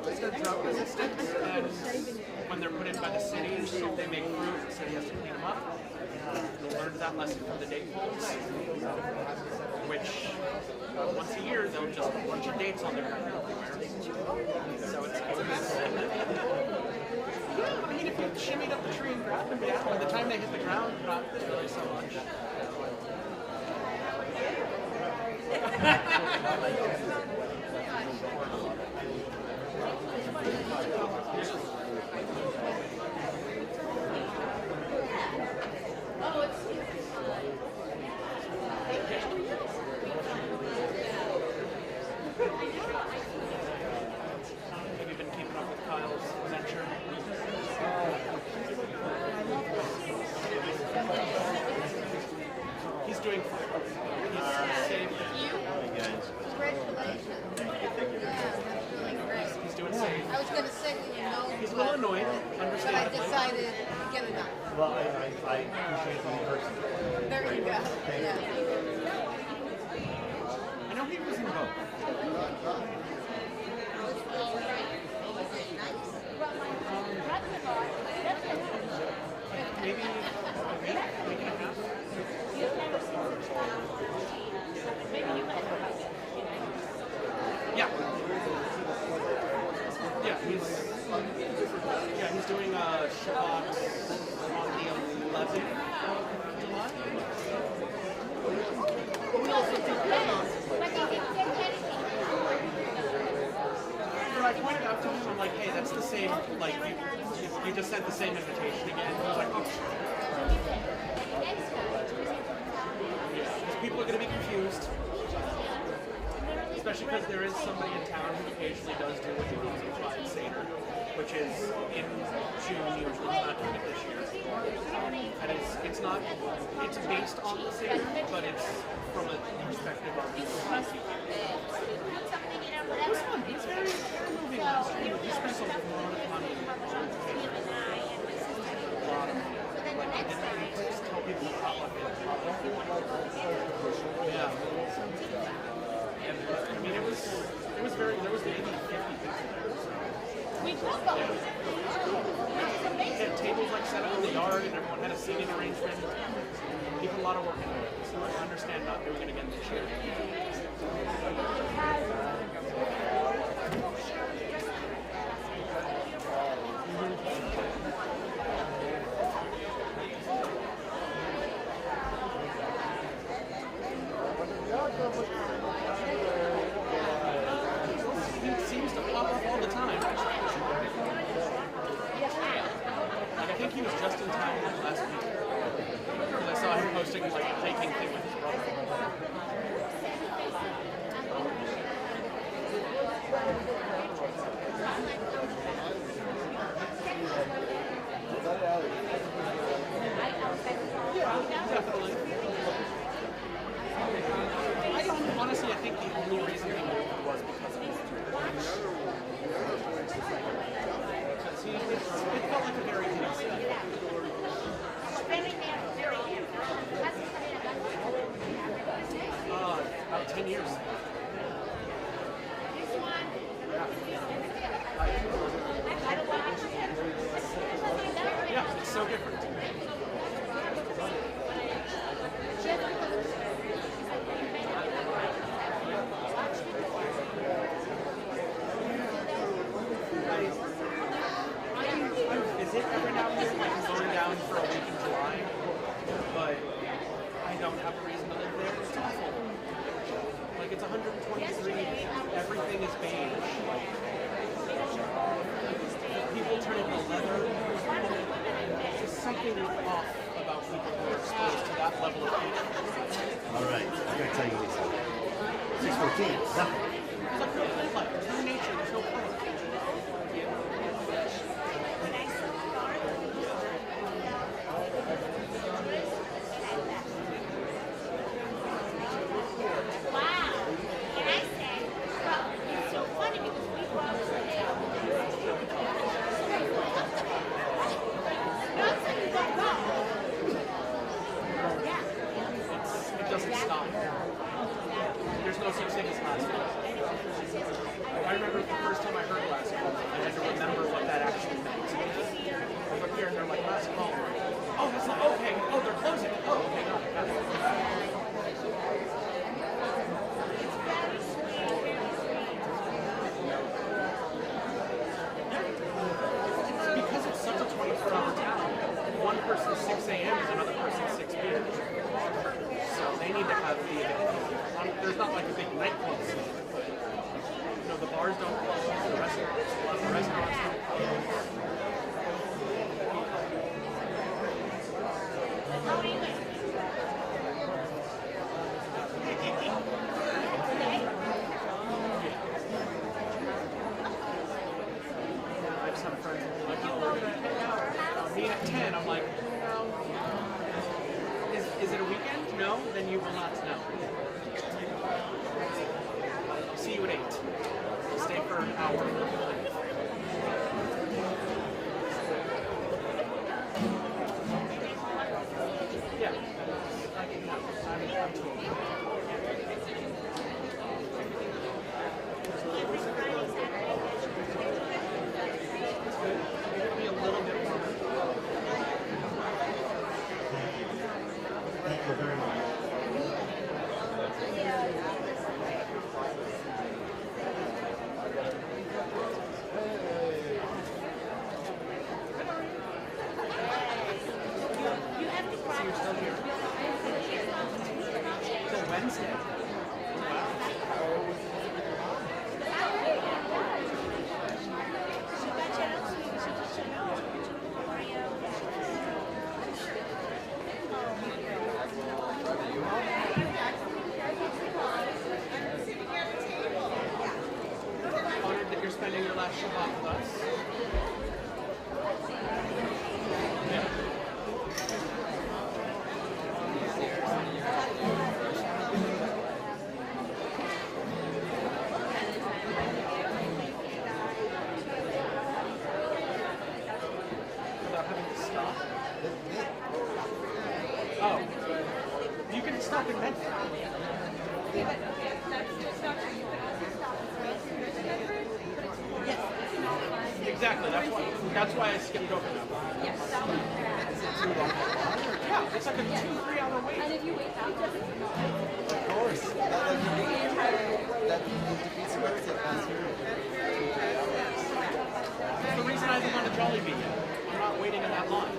They're drought resistant, and when they're put in by the city, if they make fruit, the city has to clean them up. They learned that lesson from the date palms, which once a year they'll just put a bunch of dates on their ground everywhere. So it's yeah, I mean, if you shimmied up the tree and grabbed them down, by the time they hit the ground, not really so much. Have you been keeping up with Kyle's venture? He's doing fine. He's safe. Congratulations. Yeah, that's really great. He's doing safe. I was going to say, He's a little annoyed, but I understandably. decided to get enough. Well, I appreciate the person. There you go. Yeah. I know he was in both. Maybe a week and a half. Yeah. Yeah, he's doing a Shabbat on the 11th of July. But I pointed out to him, I'm like, hey, that's the same, like, you just sent the same invitation again. He was like, oh, people are going to be confused. Especially because there is somebody in town who occasionally does do what you call a Pride Seder, which is in June usually. It's not doing it this year. And it's not, it's based on the Seder, but it's from a perspective of the It was fun. He's very moving last year. He spent a lot of money. A lot of money. Like, he didn't just tell people to pop up in. Yeah. And, I mean, it was very, there was maybe 50 people there. We had tables like set up in the yard, and everyone had a seating arrangement. He put a lot of work into it, so I understand not doing it again this year. He seems to pop up all the time. Like, I think he was just in town last week. Because I saw him posting like a hiking thing with his brother. Yeah, definitely. Honestly, I think the only reason he moved was because of his because it felt like a very good step. About 10 years. Yeah, it's so different. I visit every now and then, like I'm going down for a week in July, but I don't have a reason to live there. It's awful. Like, it's 123, everything is beige. Like, people turn into leather. There's just something off about people who are exposed to that level of beige. All right, I gotta tell you this. 6:14. Nothing. There's like no light, there's no nature, there's no color. It doesn't stop. There's no such thing as last week. I remember the first time I heard last week. bars don't close, the restaurants, a lot of the restaurants don't close. I have some friends who are like, oh, we're gonna hang out, meet at 10. I'm like, is it a weekend? No? Then you will not know. See you at 8. We'll stay for an hour. Yeah. I'm too old. It'll be a little bit warmer. Thank you very much. So you're still here? Till Wednesday. Honored that you're spending your last Shabbat with us. Yeah. Without having to stop. Oh. You can stop in Medford. Exactly. That's why I skipped over that. Yeah, it's like a 2-3 hour wait. And if you wait out, Of course. That defeats the purpose of fast food. That's the reason I didn't want a Jollibee yet. I'm not waiting in that line.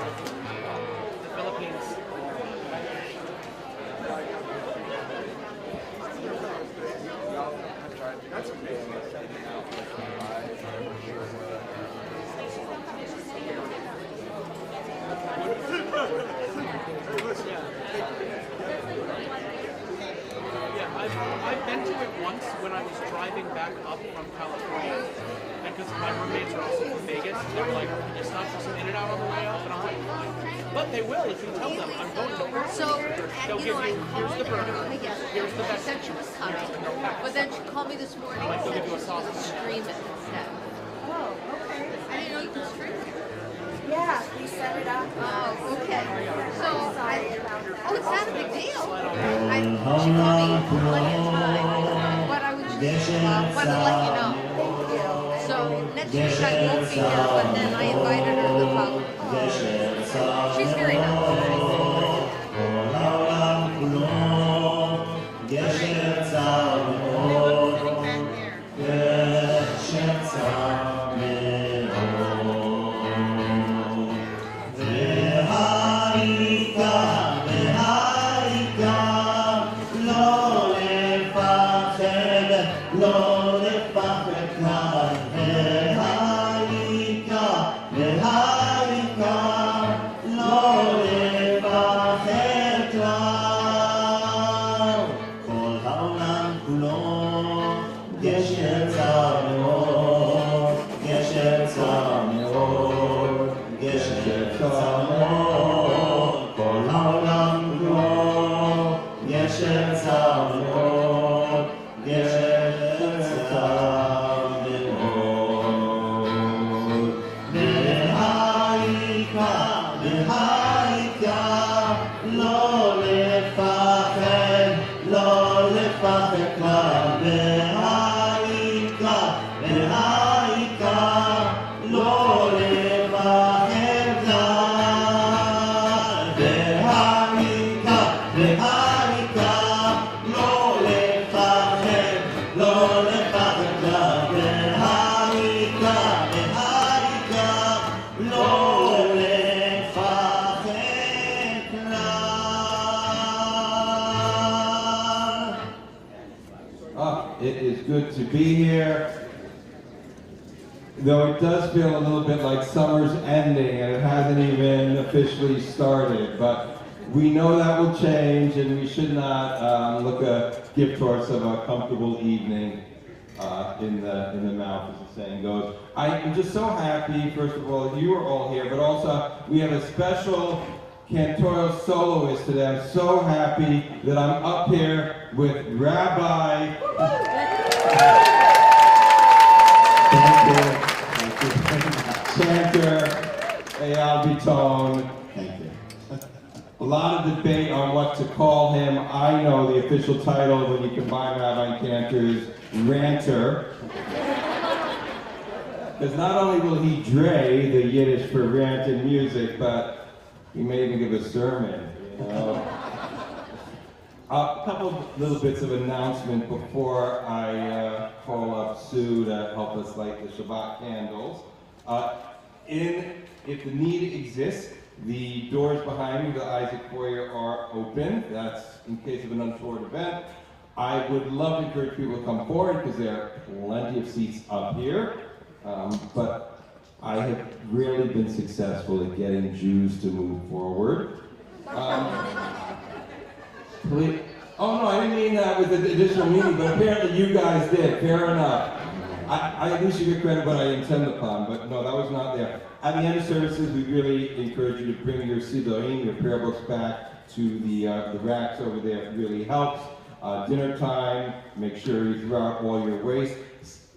The Philippines. That's amazing. Yeah, I've been to it once when I was driving back up from California, and because my roommates are also from Vegas, they were like, "Can you stop for some In-N-Out on the way up?" And I'm like, "Fine." But they will if you tell them I'm going to work. So, They'll you give know, you, I here's the burger, I guess. here's the She best. said she was coming, but then she called me this morning Like, and they'll said give you a she sauce. was stream it instead. oh, okay. I didn't know you could stream it. Yeah, we set it up. Oh, okay. So oh, it's not a big deal. She told me plenty of time, but I was just wanted to let you know. So next week I won't be here, but then I invited her the following. She's very No to be here. Though it does feel a little bit like summer's ending and it hasn't even officially started, but we know that will change and we should not look a gift horse of a comfortable evening in the mouth, as the saying goes. I am just so happy, first of all, that you are all here, but also we have a special cantorial soloist today. I'm so happy that I'm up here with Rabbi Chanter Eyal Biton. Thank you. A lot of debate on what to call him. I know the official title when you combine Rabbi and Cantor is Ranter. Because not only will he dray the Yiddish for rant and music, but he may even give a sermon, you know. A couple little bits of announcement before I call up Sue to help us light the Shabbat candles. If the need exists, the doors behind me, the Isaac foyer, are open. That's in case of an untoward event. I would love to encourage people to come forward because there are plenty of seats up here. But I have rarely been successful at getting Jews to move forward. Please. Oh no, I didn't mean that with the additional meaning, but apparently you guys did. Fair enough. I at least you get credit what I intend upon, but no, that was not there. At the end of services, we really encourage you to bring your sidorim, your prayer books back to the racks over there. It really helps. Dinner time, make sure you throw out all your waste.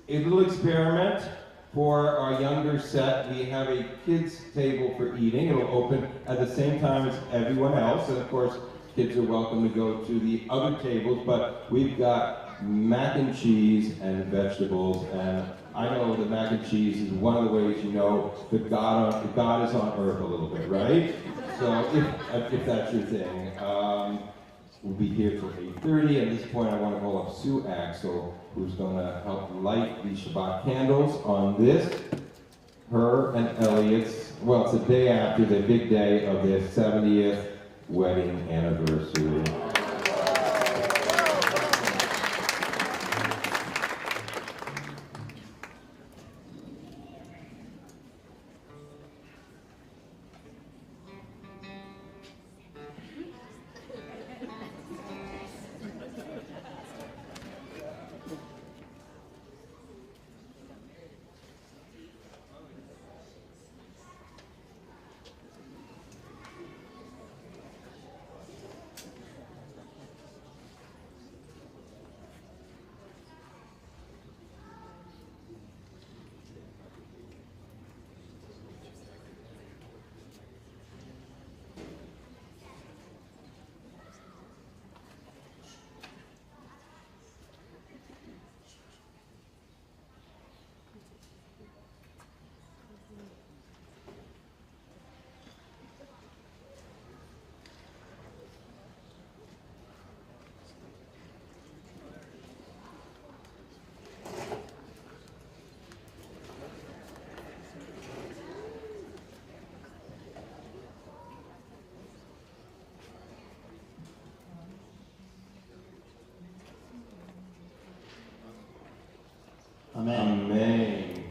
A little experiment for our younger set. We have a kids table for eating. It'll open at the same time as everyone else, and of course, kids are welcome to go to the other tables, but we've got mac and cheese and vegetables, and I know that mac and cheese is one of the ways you know that God is on earth a little bit, right? So if that's your thing, we'll be here till 8:30. At this point, I want to call up Sue Axel, who's going to help light the Shabbat candles on this. Her and Elliot's, well, it's the day after the big day of their 70th wedding anniversary. Amen. Amen. May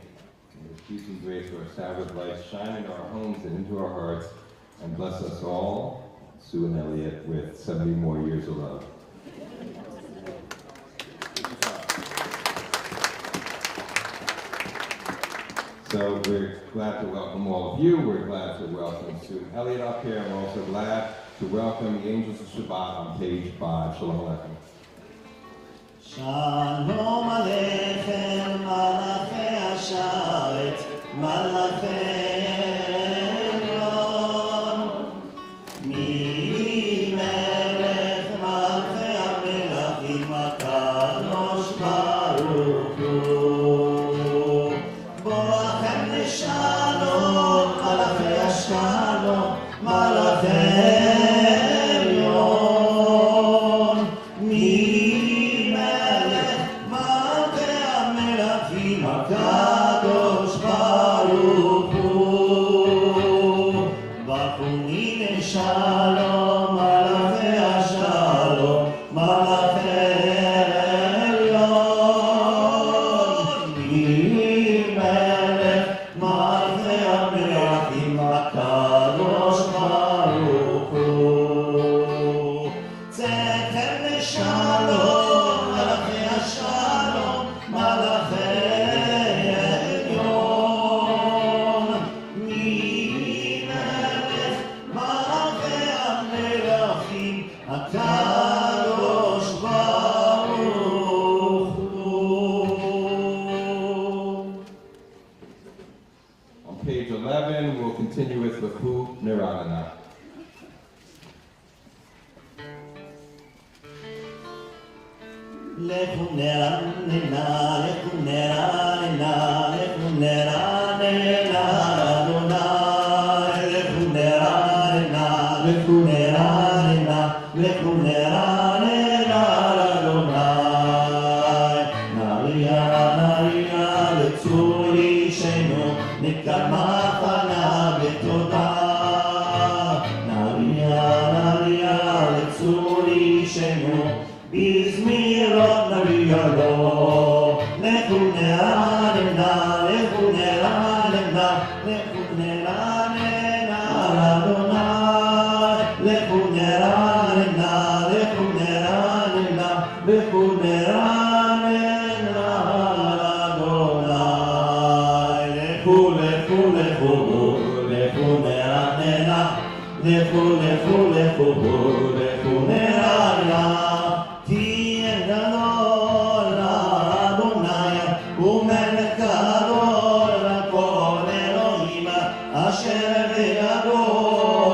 peace and grace of our Sabbath light shine into our homes and into our hearts, and bless us all, Sue and Elliot, with 70 more years of love. So we're glad to welcome all of you. We're glad to welcome Sue and Elliot up here, and we're also glad to welcome the Angels of Shabbat on page 5. Shalom Aleichem. Shalom Aleichem, Malachi Asharet, Malachi Elyon. Mi melech Malachi HaMelachim HaKadosh Baruch Hu. Borachem Leshalom, Malachi Ashalom, Malachi Kadosh Baruch Hu. המלכים הקדוש ברוך הוא. צאתם לשלום, מלאכי השלום, מלאכי עליון. ממלך מלאכי המלכים הקדוש ברוך הוא. On page 11, we'll continue with the Hu Nirana. לכו נרננה, לכו נרננה, לכו נרננה, אדוני. לכו נרננה, לכו נרננה, לכו נרננה, אדוני. נריע, נריע לצור אישנו, נקמה פניו בתודה. נריע, נריע לצור אישנו, בזמירות נריע לו. לכו נרננה, לכו נרננה, לכו נרננה, אדוני. לכו נרננה, לכו נרננה, לכו נרננה, אדוני. לכו, לכו, לכו, לכו נרננה, לכו, לכו, לכו, לכו נרננה. תהיה גדול לאדוני ומלך גדול לכל אלוהים אשר בידו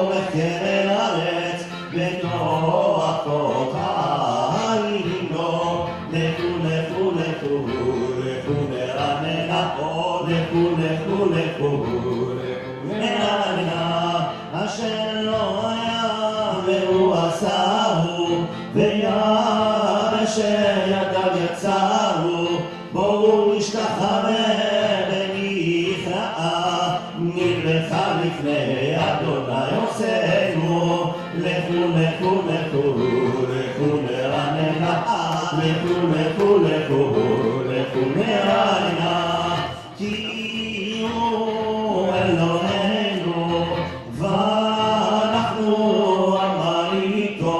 בחבל הארץ בתוך העלים לו. לכו, לכו, לכו, לכו נרננה, לכו, לכו, לכו, לכו נרננה. אשר לא היה והוא עשהו, וירא אשר ידיו יצרו, בואו נשתחווה ונכרעה, נלכה לפני אדוני עושנו. לכו, לכו, לכו, לכו נרננה, לכו, לכו, לכו, לכו נרננה. כי הוא אלוהינו ואנחנו עמל איתו,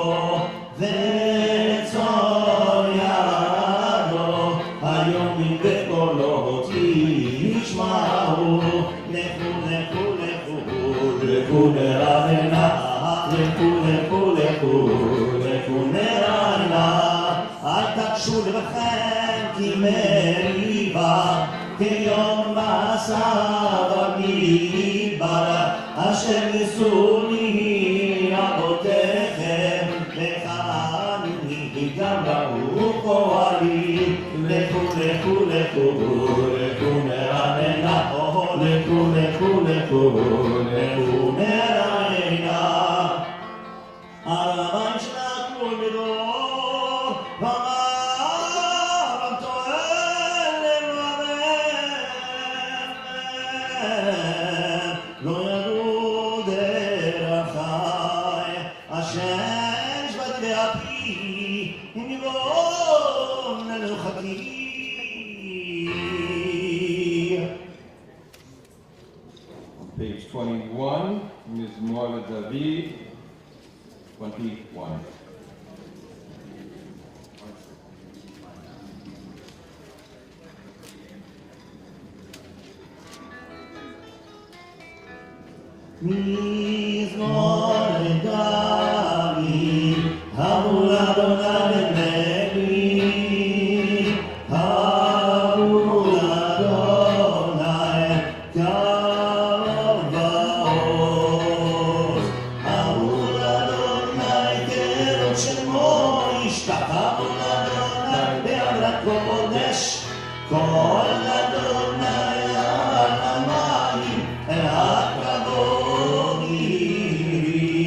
וצור ידו היום בקולו תשמעו. לכו, לכו, לכו, לכו נרננה, לכו, לכו, לכו, לכו נרננה. אל תקשו לבכם כי מריבה, כיום מעשיו במדבר, אשר ניסוני אבותיכם, וכאני גם ראו פועלי. לכו, לכו, לכו, לכו נרננה, לכו, לכו, לכו, לכו נרננה. על המים שלנו מדור, ואמרם תועל לבבם, לא ידעו דרכי, השם שבת באפי, אם יבוא לנוחתי. Page 21, Ms. Moila David, 21. מזמור לדוד, הבו לאדוני למלך, הבו לאדוני קרוב ועוז, הבו לאדוני קרוב שמו ישתחוו לאדוני בעבודת קודש, כל אדוני על המים אל הכבוד יביא.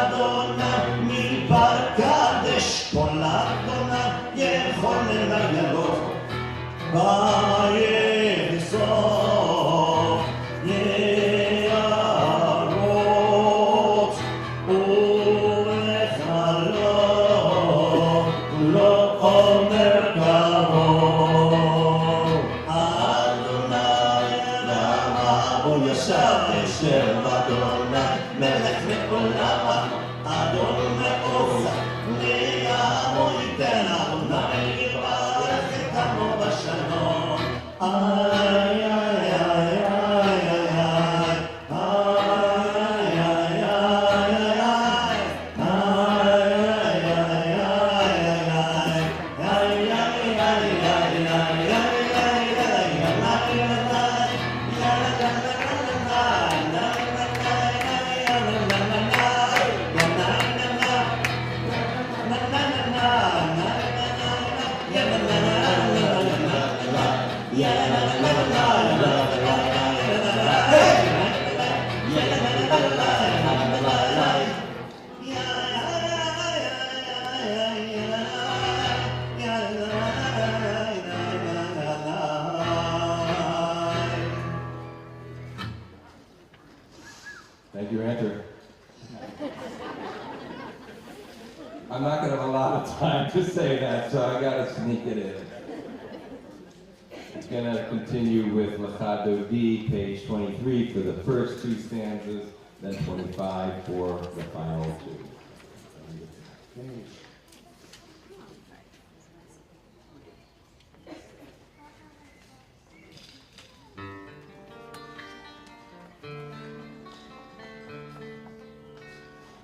אדוני מפקדש כל אדוני יכול לגלות ויחסוך יערות ובחלום לא אומר קרוב אדוני רמה בו ישב ישב אדוני מלך לעולם אדוני עושה ליעמו ייתן אדוני יברך את עמו בשלום איי איי איי Thank you, Enter. I'm not going to have a lot of time to say that, so I got to sneak it in. It's going to continue with Lachado D, page 23 for the first two stanzas, then 25 for the final two.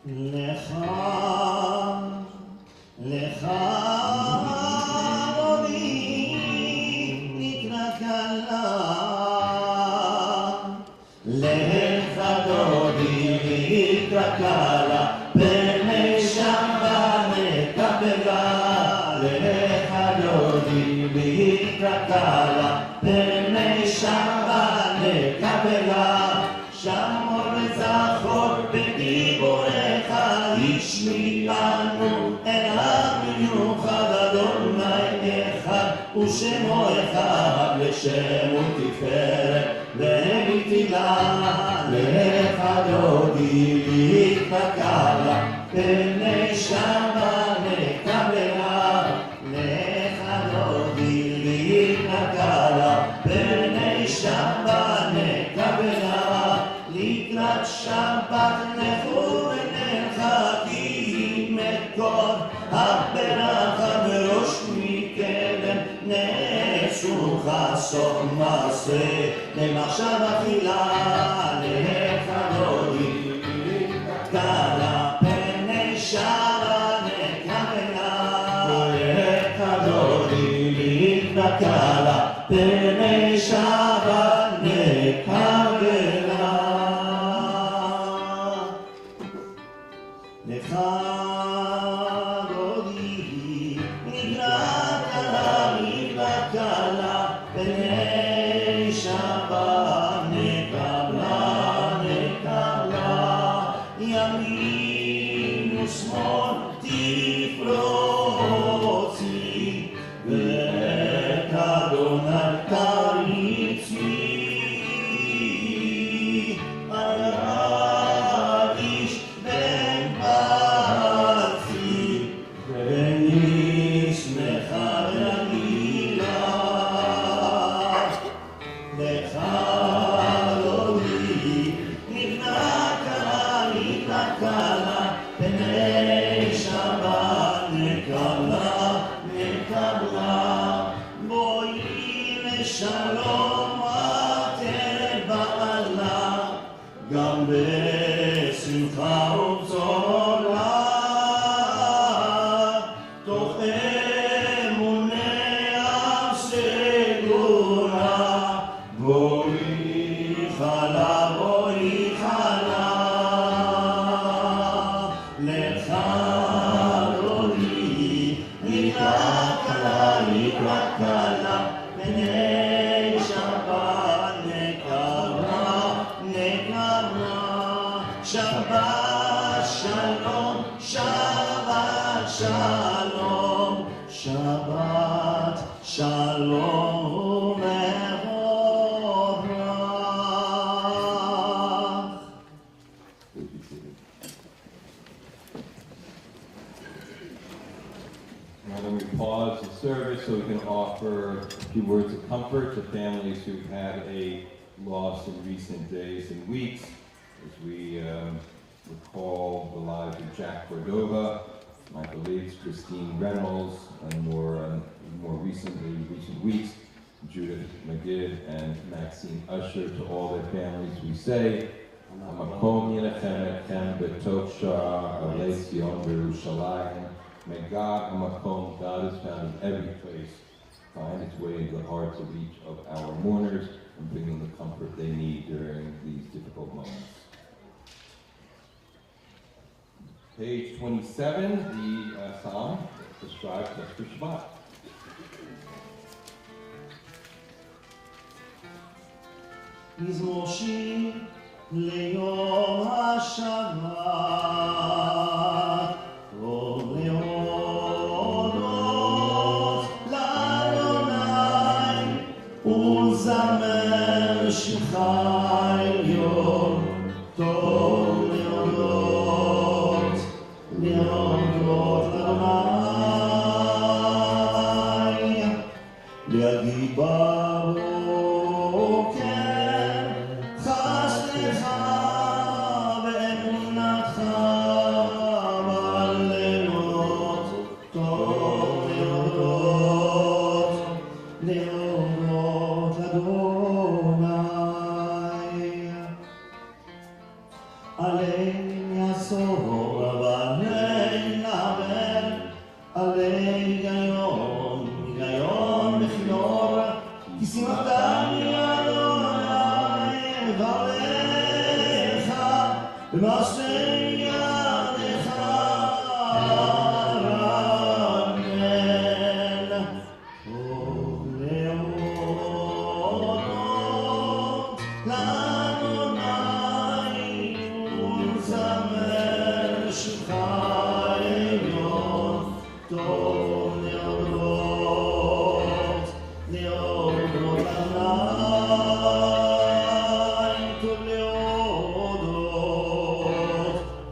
לך, לך אדוני נקרא כלה לך אדוני נקרא כלה פני שמה נקבלה לך אדוני נקרא כלה פני שמה נקבלה שמור וזכור בדיבורך השמיענו אל המיוחד אדוני אחד ושמו אחד לשם ותפארת ונתילה לך אדוני נקרא פני שמה נקבלה לך אדוני נקרא פני שמה נקבלה לקראת שבת לכו ונרחקים את כל הברכה מראש מקדם נעשו חסוך מעשה למחשב אכילה לך אדוני קלה פני שבת נקבלה לך אדוני קלה פני שבת נקבלה לך אדוני נקרא כלה פני שבת נקבלה ימין ושמאל תפרוצי ואת אדוני תריצי עליו איש בן פרצי ונשמחה רגילה לך אדוני נקרא כלה פני שבת נקבלה בואי לשלום עטרת בעלה גם בשמחה ובשורה תוך אמוניה סגורה בואי חלה לך אדוני נקרא כלה פני שבת נקבלה שבת שלום shalom, Shabbat shalom, Shabbat shalom mevorach. Please be seated. Now then we pause the service so we can offer a few words of comfort to families who've had a loss in recent days and weeks, as we recall the lives of Jack Cordova, Michael Leeds, Christine Reynolds, and more recent weeks, Judith McGidd and Maxine Usher. To all their families we say, Hamakom Yinachem Etchem B'Tov Sha'ar Alei Zion Yerushalayim. May God, Hamakom, God is found in every place, find its way into the hearts of each of our mourners and bring them the comfort they need during these difficult moments. Page 27, the psalm prescribed just for Shabbat. מזמור שיר ליום השבת, טוב להודות לאדוני ולזמר שירך עליון, טוב להודות לאדוני, להגיד בבוקר חסדך ואמונתך בלילות, טוב להודות לאדוני. עליהם יסור ועליהם נעבר, עליהם היגיון בכינור, כי שימחתני אדוני אברך במעשה ידך ארנן. טוב להודות לאדוני ולזמר שירך עליון, טוב להודות לאדוני, טוב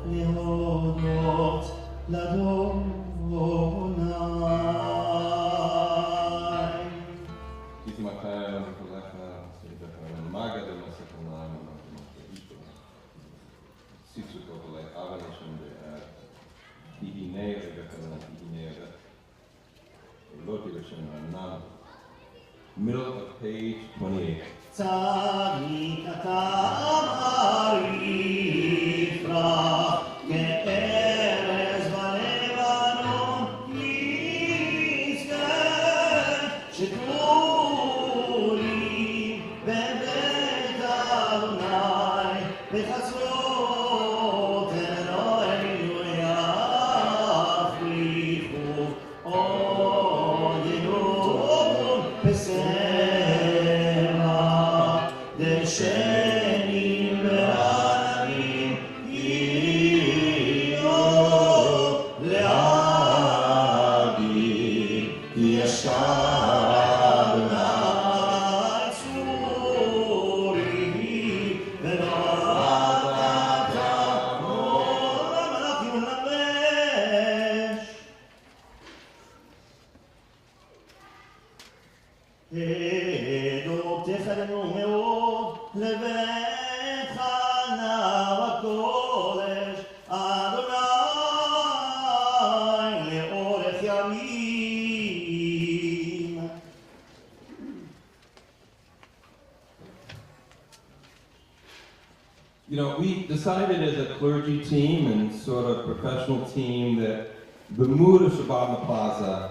להודות לאדוני. Yismachayim, V'lecha, Seidecha, Magad, V'lecha, Sitsuko, V'lecha, Avanashim, Hihinei, V'lecha, Hihinei, Loti, V'lecha, Nam. Middle of page 28. צדיק אתה יפרח כארז בלבנון, יזכה שתולים בבית אדוני בחצרות אלוהינו יפריחו עוד ינון בסלע דשנים ועננים יהיו להגיד כי ישר אדוני צורי ונורא כל המלאכים לנפש. עדותיך לנו מאוד לביתך נא בקודש, אדוני לאורך ימים. You know, we decided as a clergy team and sort of professional team that the mood of Shabbat in the Plaza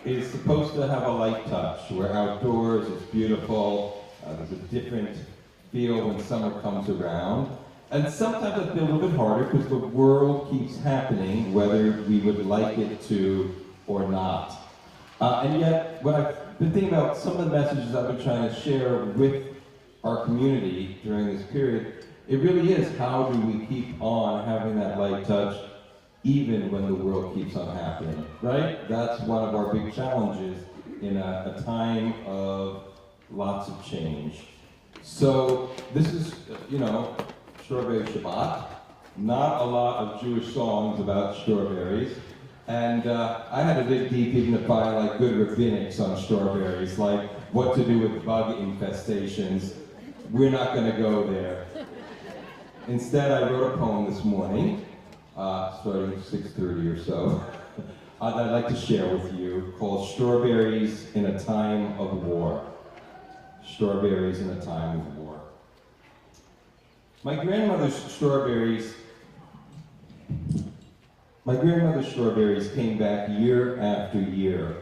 is supposed to have a light touch. We're outdoors, it's beautiful, there's a different feel when summer comes around. And sometimes it's been a little bit harder because the world keeps happening, whether we would like it to or not. And yet, when I've been thinking about some of the messages I've been trying to share with our community during this period, it really is how do we keep on having that light touch even when the world keeps on happening, right? That's one of our big challenges in a time of lots of change. So this is, Strawberry Shabbat. Not a lot of Jewish songs about strawberries. And I had to dig deep even to find like good rabbinics on strawberries, like what to do with bug infestations. We're not going to go there. Instead, I wrote a poem this morning, starting at 6:30 or so, I'd like to share with you, called Strawberries in a Time of War. Strawberries in a Time of War. My grandmother's strawberries came back year after year,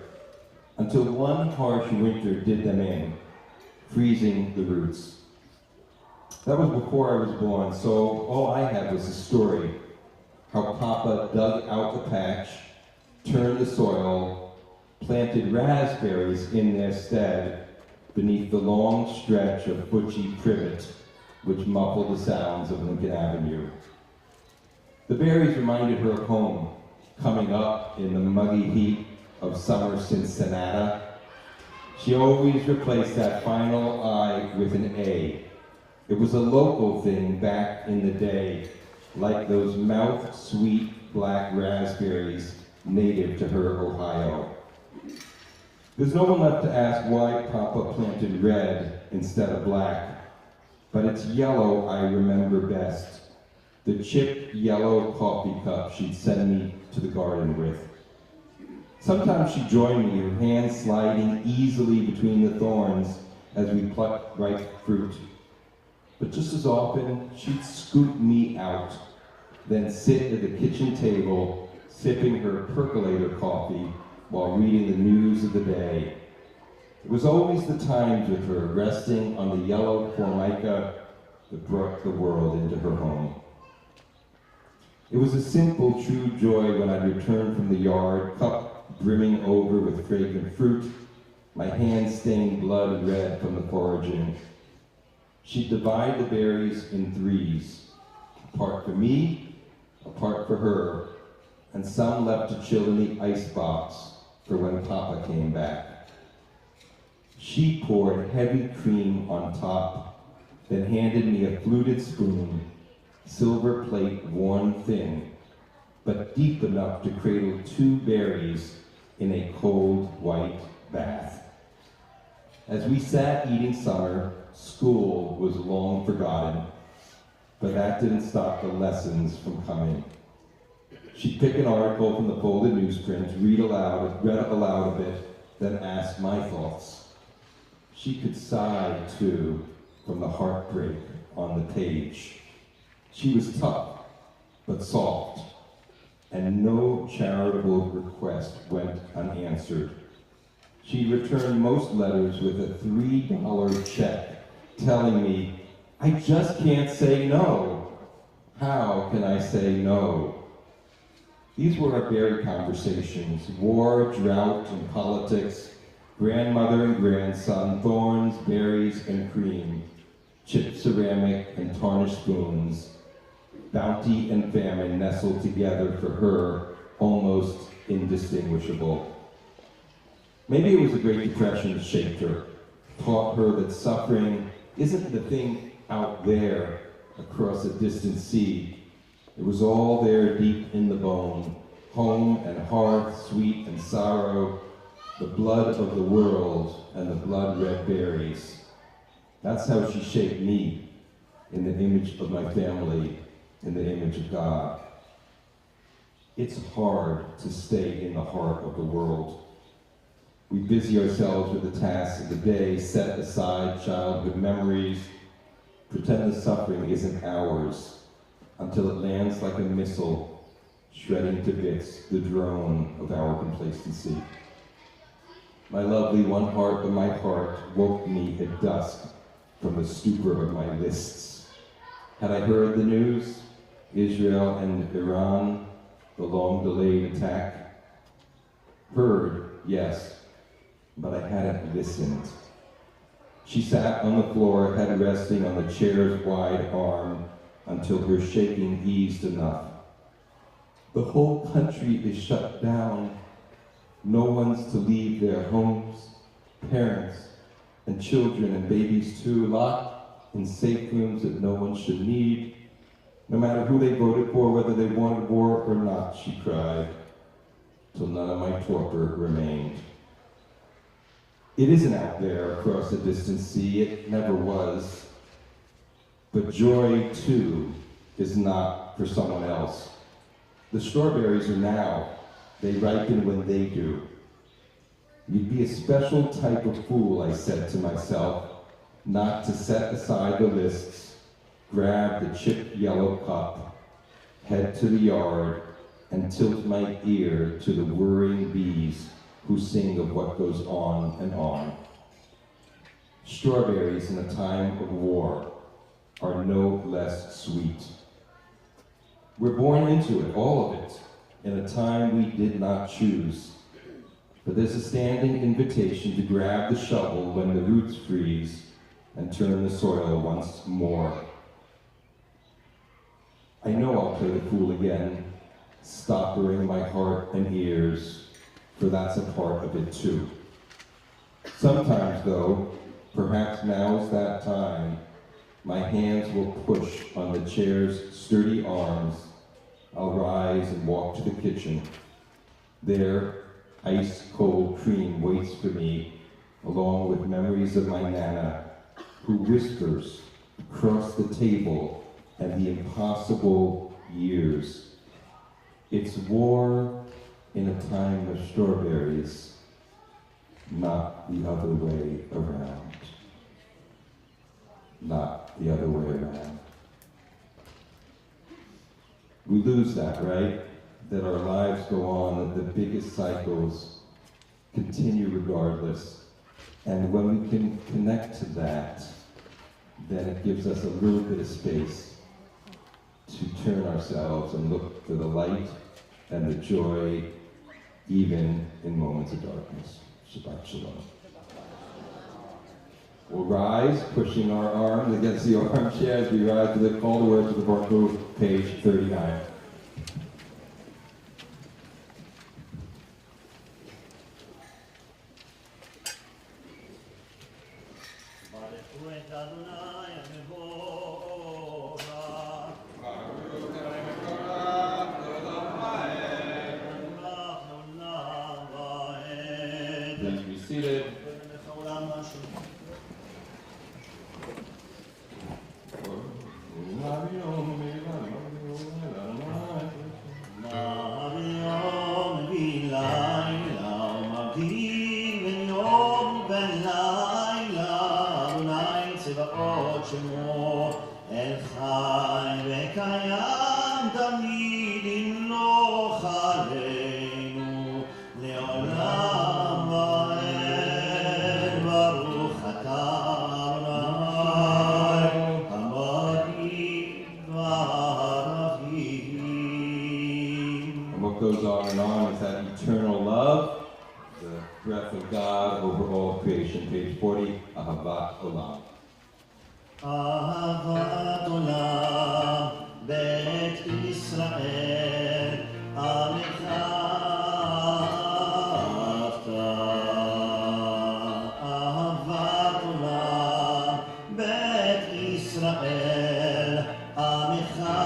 until one harsh winter did them in, freezing the roots. That was before I was born, so all I had was a story, how Papa dug out the patch, turned the soil, planted raspberries in their stead, beneath the long stretch of butchy privet, which muffled the sounds of Lincoln Avenue. The berries reminded her of home, coming up in the muggy heat of summer Cincinnati. She always replaced that final I with an A. It was a local thing back in the day, like those mouth-sweet black raspberries native to her Ohio. There's no one left to ask why Papa planted red instead of black, but it's yellow I remember best. The chipped yellow coffee cup she'd send me to the garden with. Sometimes she'd join me, her hands sliding easily between the thorns as we plucked ripe fruit. But just as often, she'd scoop me out, then sit at the kitchen table, sipping her percolator coffee while reading the news of the day. It was always the times with her, resting on the yellow formica that brought the world into her home. It was a simple, true joy when I'd return from the yard, cup brimming over with fragrant fruit, my hands stained blood red from the foraging. She'd divide the berries in threes, a part for me, a part for her, and some left to chill in the icebox for when Papa came back. She poured heavy cream on top, then handed me a fluted spoon, silver plate worn thin, but deep enough to cradle 2 berries in a cold white bath. As we sat eating summer, school was long forgotten, but that didn't stop the lessons from coming. She'd pick an article from the folded newsprint, read aloud a bit, then ask my thoughts. She could sigh, too, from the heartbreak on the page. She was tough, but soft, and no charitable request went unanswered. She returned most letters with a $3 check, telling me, I just can't say no. How can I say no? These were our berry conversations, war, drought, and politics, grandmother and grandson, thorns, berries, and cream, chipped ceramic and tarnished spoons, bounty and famine nestled together for her, almost indistinguishable. Maybe it was the Great Depression that shaped her, taught her that suffering isn't the thing out there across a distant sea. It was all there deep in the bone, home and hearth, sweet and sorrow, the blood of the world and the blood-red berries. That's how she shaped me, in the image of my family, in the image of God. It's hard to stay in the heart of the world. We busy ourselves with the tasks of the day, set aside childhood memories, pretend the suffering isn't ours, until it lands like a missile, shredding to bits the drone of our complacency. My lovely one heart of my heart woke me at dusk from the stupor of my lists. Had I heard the news, Israel and Iran, the long-delayed attack? Heard, yes, but I hadn't listened. She sat on the floor, head resting on the chair's wide arm, until her shaking eased enough. The whole country is shut down. No one's to leave their homes. Parents and children and babies too, locked in safe rooms that no one should need. No matter who they voted for, whether they wanted war or not, she cried, till none of my torpor remained. It isn't out there across the distant sea, it never was. But joy, too, is not for someone else. The strawberries are now. They ripen when they do. You'd be a special type of fool, I said to myself, not to set aside the lists, grab the chipped yellow cup, head to the yard, and tilt my ear to the whirring bees who sing of what goes on and on. Strawberries in a time of war are no less sweet. We're born into it, all of it, in a time we did not choose. But there's a standing invitation to grab the shovel when the roots freeze and turn the soil once more. I know I'll play the fool again, stoppering my heart and ears, for that's a part of it too. Sometimes though, perhaps now's that time, my hands will push on the chair's sturdy arms. I'll rise and walk to the kitchen. There, ice-cold cream waits for me, along with memories of my Nana, who whispers across the table and the impossible years. It's war in a time of strawberries, not the other way around. Not the other way around. We lose that, right? That our lives go on, that the biggest cycles continue regardless. And when we can connect to that, then it gives us a little bit of space to turn ourselves and look for the light and the joy, even in moments of darkness. Shabbat shalom. We'll rise, pushing our arms against the armchair as we rise to the call to words of the Baruch, page 39. Please be seated. Goes on and on is that eternal love, the breath of God over all creation. Page 40, Ahavat Olam. Ahavat Olam, Bet Israel, Alecha Avta. Ahavat Olam, Bet Israel, Alecha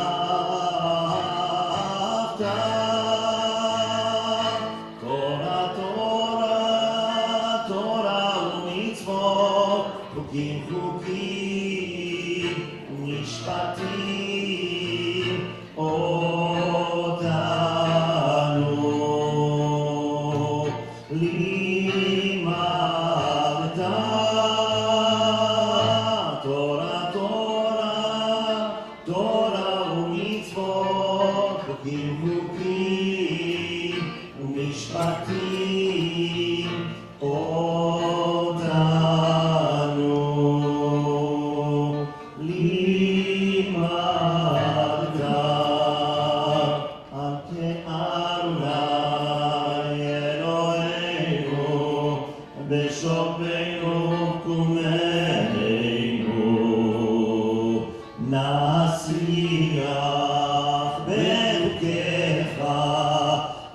Nasiach Berukecha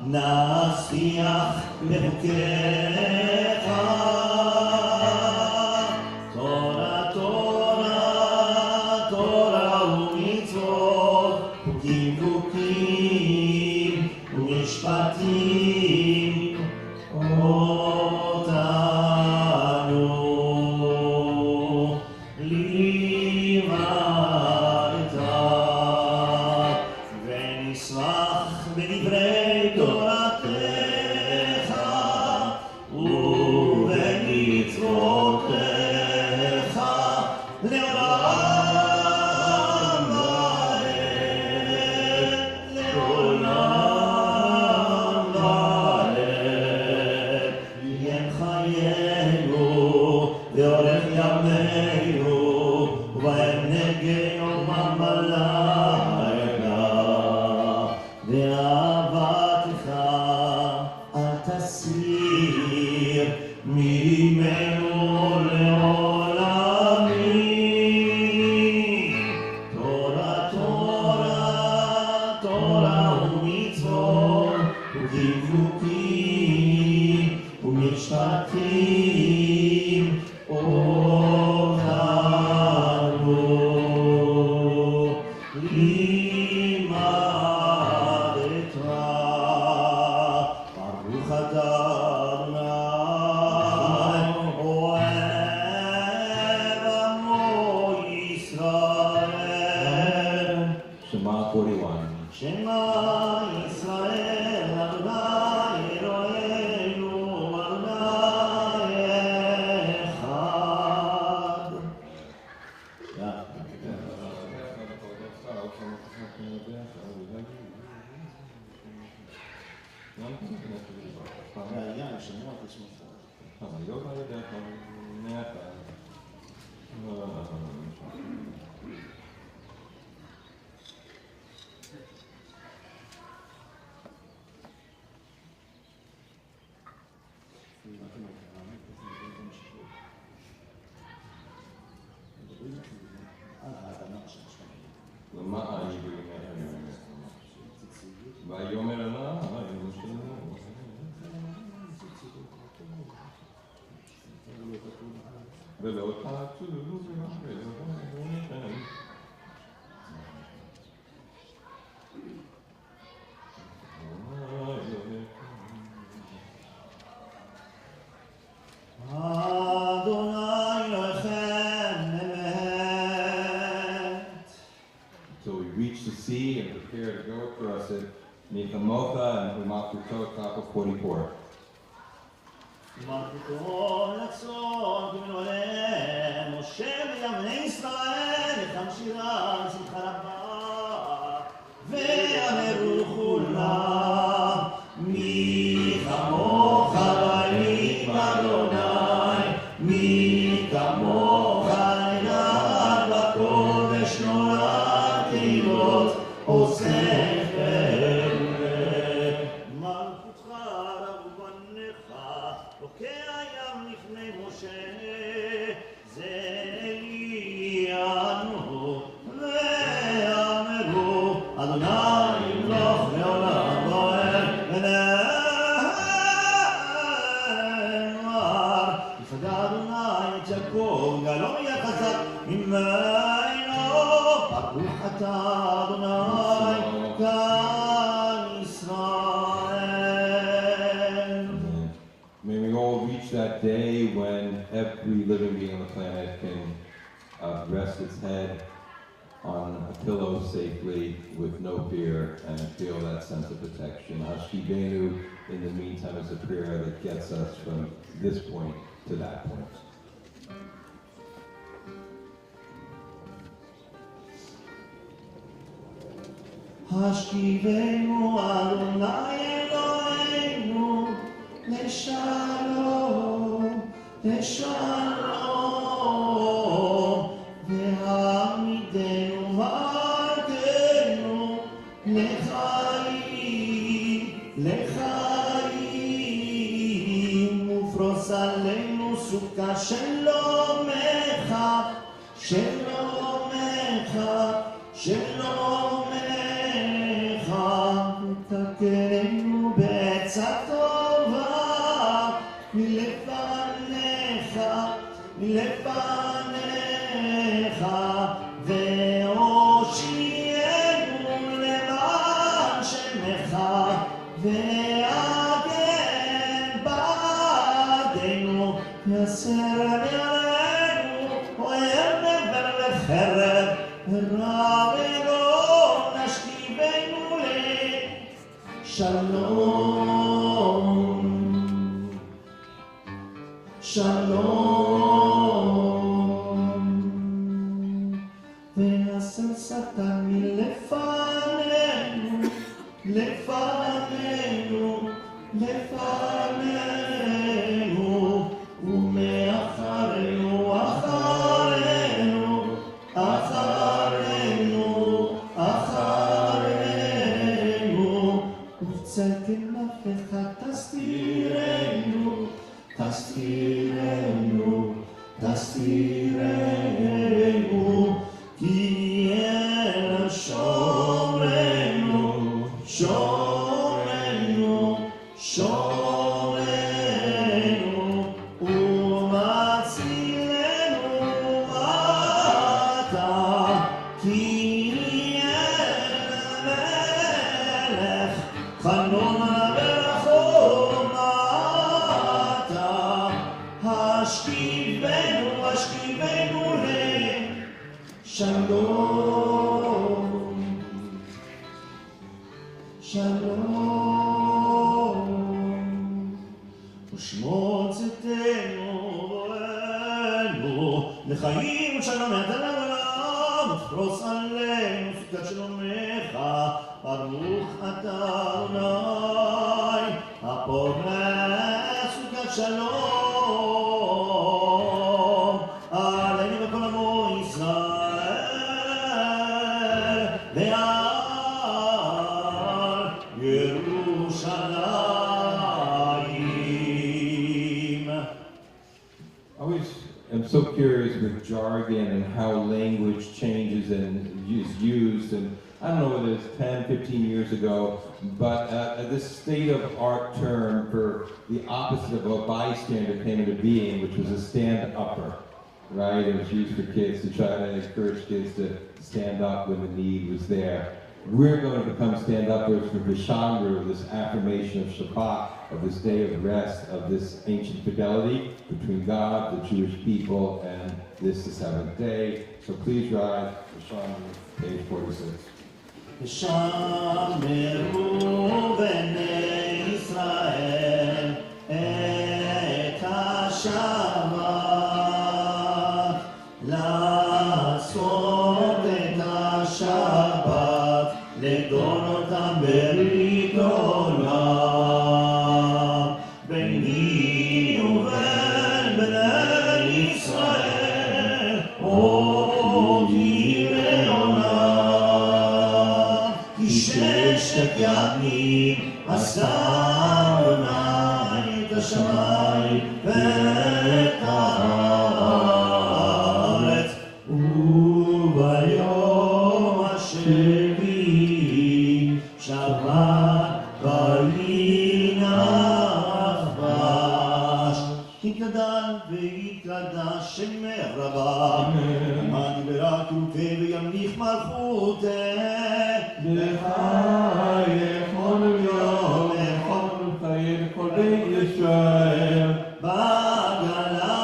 נשיח בחוקיך. תורה, תורה, תורה ומצוות, חוקים חוקים ומשפטים אותנו לימדת, ונשמח בדברי תורתך ובמצוותיך לעולם ועד, לעולם ועד. יהיה חיינו ואורך ימינו ובהם נגינו במלילה, ואהבתך אל תסיר ממנו לעולמים. תורה, תורה, תורה ומצוות, חוקים חוקים ומשפטים אותנו לימדת. ברוך אתה אדוני אוהב עמו ישראל. Shema 41. שמע ישראל אדוני אלוהינו אדוני אחד. העניין שמוע תשמעו. So we reach the sea and prepare to go across it. Nichamocha and Umakuto, top of 44. מלכותו לצור כמנהלם, משה ויבני ישראל איתם שירה שמחה רבה, ואמרו כולם מי כמוך אלוהים אדוני, מי כמוך נגד בקודש נורא תהילות עושה חן. מלכותך רב ובניך לוקח ים לפני משה, זה עיינו ואמרו אדוני ימלוך לעולם ועד, ונאמר יפגע אדוני את יעקב גלו יהיה חזק ממנו, ברוך אתה אדוני כאן ישראל. May we all reach that day when every living being on the planet can rest its head on a pillow safely with no fear and feel that sense of protection. Hashkivenu, in the meantime, is a prayer that gets us from this point to that point. השכיבנו אדוני אלוהינו לשלום, לשלום, והעמידנו מלכנו לחיים, לחיים, ופרוס עלינו סוכה שלומך, שלומך, שלומך, ותקנו עצה טובה מלפניך, מלפניך, והושיענו למען שמך, והגן בעדנו, יסר מעלינו, אוהב נבר וחרב, ורע ולא נשכיבנו לשלום. שלום. והסר שטן מלפנינו, לפנינו, לפנינו, ומאחרינו, אחרינו, אחרינו, אחרינו, ובצל כנפיך תסתירנו, תסתירנו, תסתירנו, כי אל שומרנו, שומרנו, שומרנו, ומצילנו אתה, כי אל מלך חנון ורחום אתה, השכיבנו, השכיבנו לשלום, שלום. ושמור צאתנו בואנו לחיים שלום יתן לעולם, ופרוס עלינו שפקת שלומך, ברוך אתה אדוני הפורס שפקת שלום עלינו וכל עמו ישראל ועל ירושלים. I always am so curious with jargon and how language changes and is used, and I don't know whether it's 10, 15 years ago, but this state-of-art term for the opposite of a bystander came into being, which was a stand-upper, right? It was used for kids to try to encourage kids to stand up when the need was there. We're going to become stand-uppers for Vishandra, this affirmation of Shabbat, of this day of rest, of this ancient fidelity between God, the Jewish people, and this, the seventh day. So please rise, Vishandra, page 46. ושמרו בני ישראל את השבת, לעשות את השבת, לדון אותם ברית עולם. ביני ובין בני ישראל אותי לעולם, כי ששת ימים עשה אדוני את השמיים ואת הארץ, וביום השביעי שבת וינפש. יתגדל ויתקדש שמך רבה, למען יברך ילוקה וימליך מלכותך, לך יכול להיות לכל חיי לכל בית ישראל, בגלה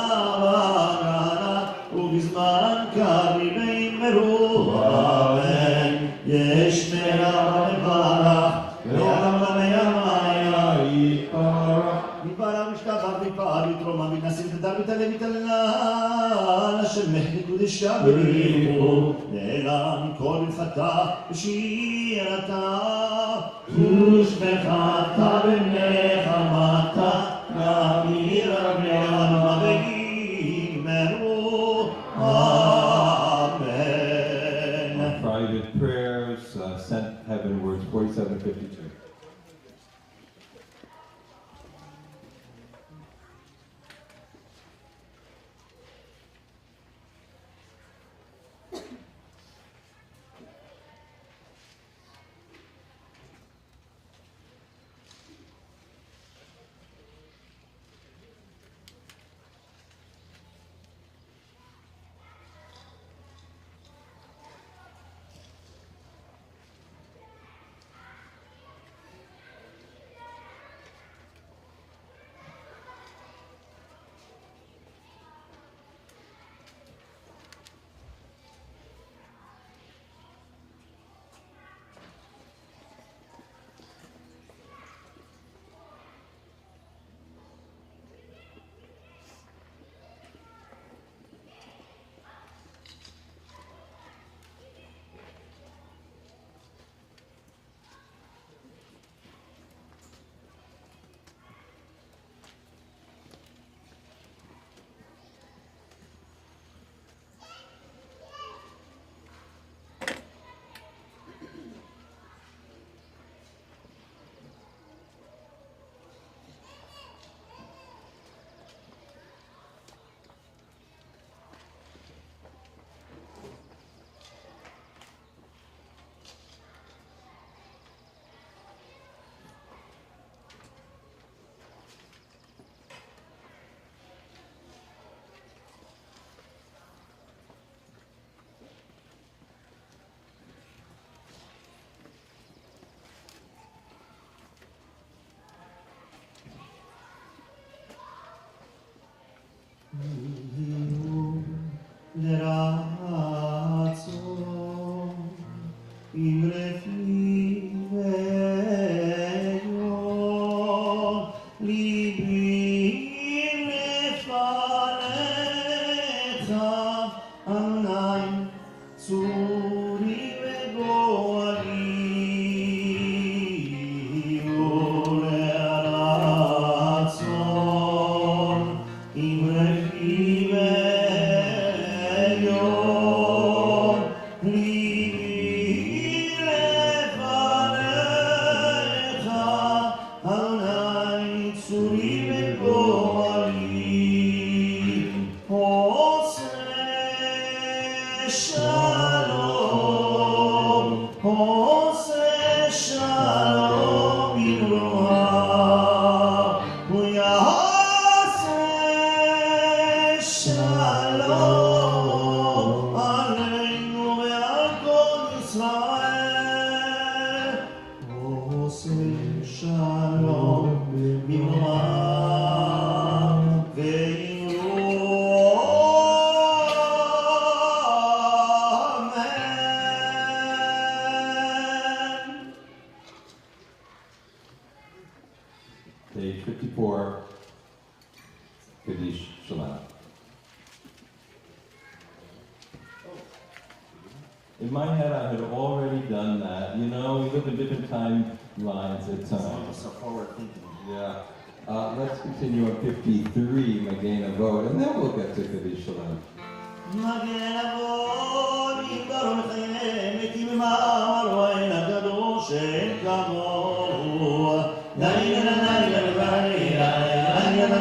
ובזמן קריב יאמרו אמן. יש מרע לברך ולעולם לימיה יתברך, יתברך משתבח ויפעל יתרומם ויתנשא ותדר ויתעלה ויתהלל, אשר מקודשה בריחו נעלה מכל רווחתה ושירתה, ושמך אתה ונחמתה נעביר רגליה ויאמרו amen. Private prayers sent heavenwards, 4752. ליבי לפניך, עיניים צורי וגואלי, ולרצון יברחי ויום, ליבי לפניך, עיניים צורי וגואלי, עושה שלום, עושה שלום במרומה, הוא יעשה שלום עלינו ועל כל ישראל, עושה שלום במרומה וימרו אמן. Page 54, Kaddish Shalom. In my head, I had already done that. You know, we live in different timelines at times. So forward thinking. Yeah. Let's continue on 53, Magana Vote, and then we'll get to Kaddish Shalom. מגן אבות יגדור מחייהם מקים מאמר ואין הקדוש אין כמוהו לילה לילה לילה לילה לילה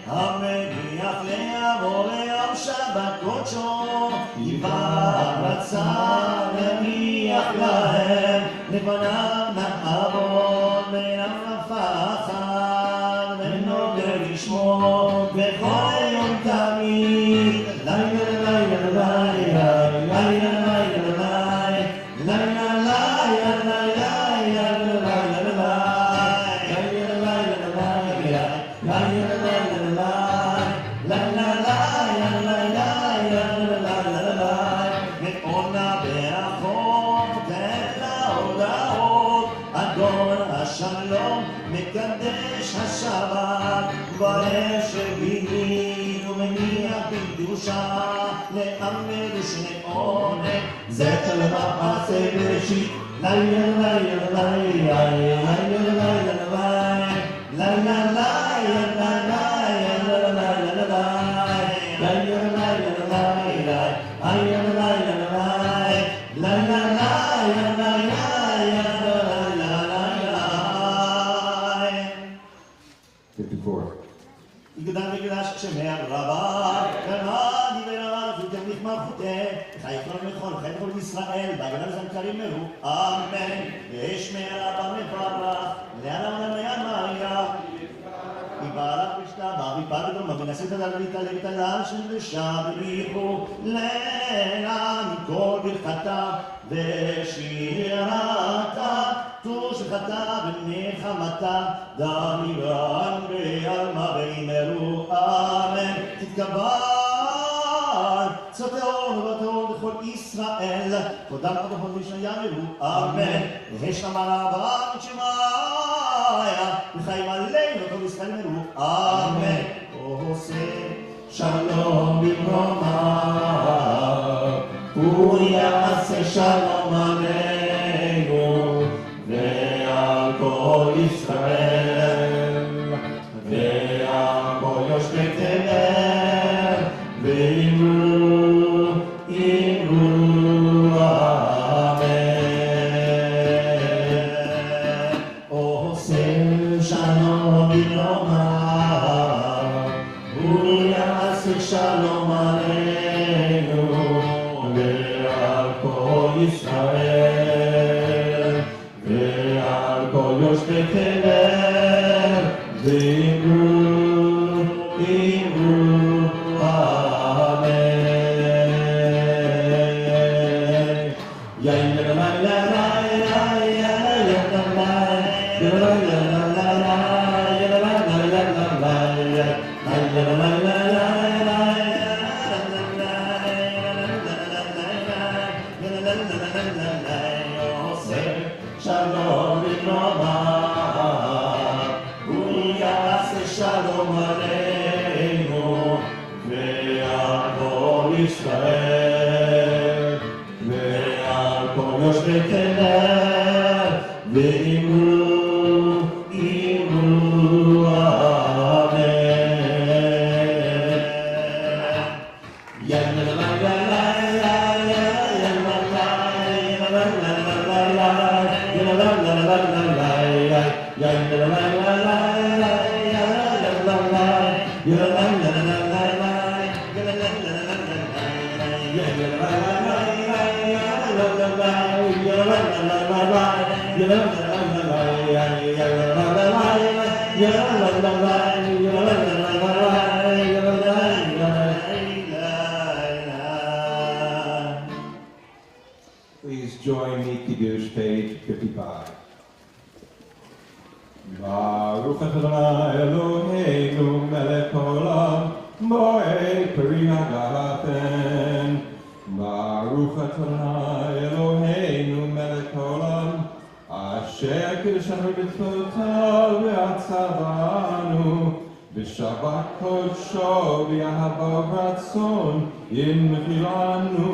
המניח לעבור ליום שבת קודשו רצה להניח להם לפניו נעבוד מן הפחד ונודה לשמו בכל יום תמיד לילה לילה לילה לילה לילה השלום מקדש השבת באש שביני ומניח בקדושה לעמד ושני עונג זכר למעשה בראשית לילה לילה לילה לילה לילה יגדל מקדש שמי הרבה, קרא דיבר ותמליך מלכותה, חי כל מכל, חי כל ישראל, בהגנה וזנקרים מרו, אמן, וישמע רבה מברך, לעלם למען מריה, יברך ושתבח, ויפר דומה, ונסית דלית לבית הלל של ושבריחו, לעם כל ברכתה, ושירתה, תושבתה ונחמתה, דמירן בעלמה ואמרו אמן. תתקבל צאתיון ובתיון לכל ישראל, תודה לך בכל מי שיאמרו אמן. והשלמה רבה נשמעיה, וחיים עלינו כל ישראל אמרו אמן. עושה שלום במרומה, הוא יעשה שלום עלינו ועל כל ישראל ועל כל יושבי תבל ואמרו אמן. עושה שלום במרומה, הוא יעשה שלום עלינו ועל כל ישראל ועל כל יושבי תבל ואמרו אמן. יאללה לילה לילה לילה לילה לילה לילה לילה לילה לילה שלום בקרוביו, הוא יעשה שלום עלינו ועל כל ישראל ועל כל יושבי תבל ואמרו אמן. Please join me, Kiddush, page 55. Baruch Adonai Eloheinu melech haolam, moed peri hagafen. Baruch Adonai Eloheinu melech haolam, asher kiddushanu b'tzvotav v'atzavanu, b'shabbat kodsho v'ahava v'ratzon yinchilanu,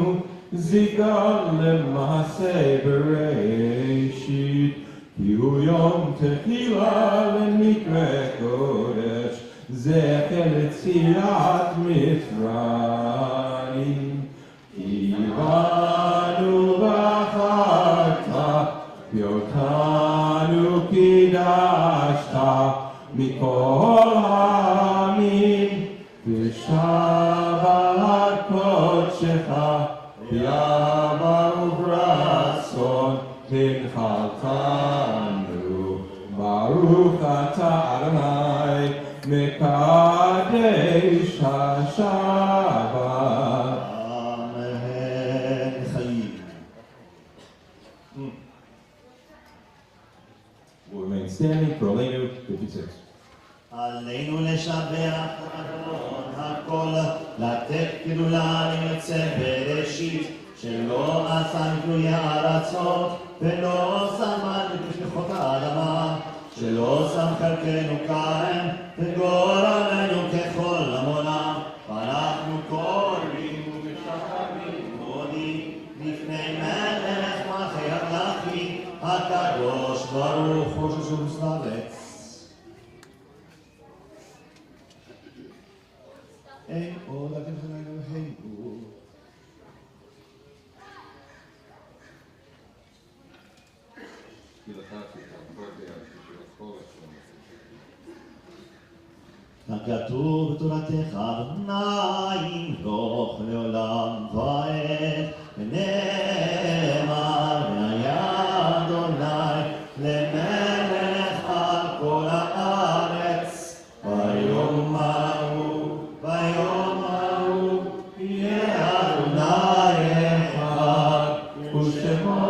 zigar lema'aseh bereishit. Yu yom techilah lemikre kodesh, zecher letzilat Mitzrayim. Kivanu b'charta, piotanu kidashta, mikol ha'amim, v'shabat kodshecha, v'yava u'bratzon, Hinchaltanu, Baruch Ata Adonai, Mekadesh HaShabbat. Amen. Chaim. We'll remain standing for Aleinu 56. עלינו לשבח אדון הכל, לתת גדולה ליוצא בראשית, שלא עשה גלויי הארצות, ולא שם על בשלחות האדמה, שלא שם חלקנו כרם, וגורלנו ככל עמונה, ואנחנו קוראים ומשחקים מודים לפני מלך מלכי המלכים, הקדוש ברוך הוא ששוב לארץ. אין עוד אתם אלוהינו. הכתוב בתורתך אדוני ימלוך לעולם ועד, ונאמר והיה אדוני למלך על כל הארץ. ביום ההוא יהיה אדוני אחד, ושמו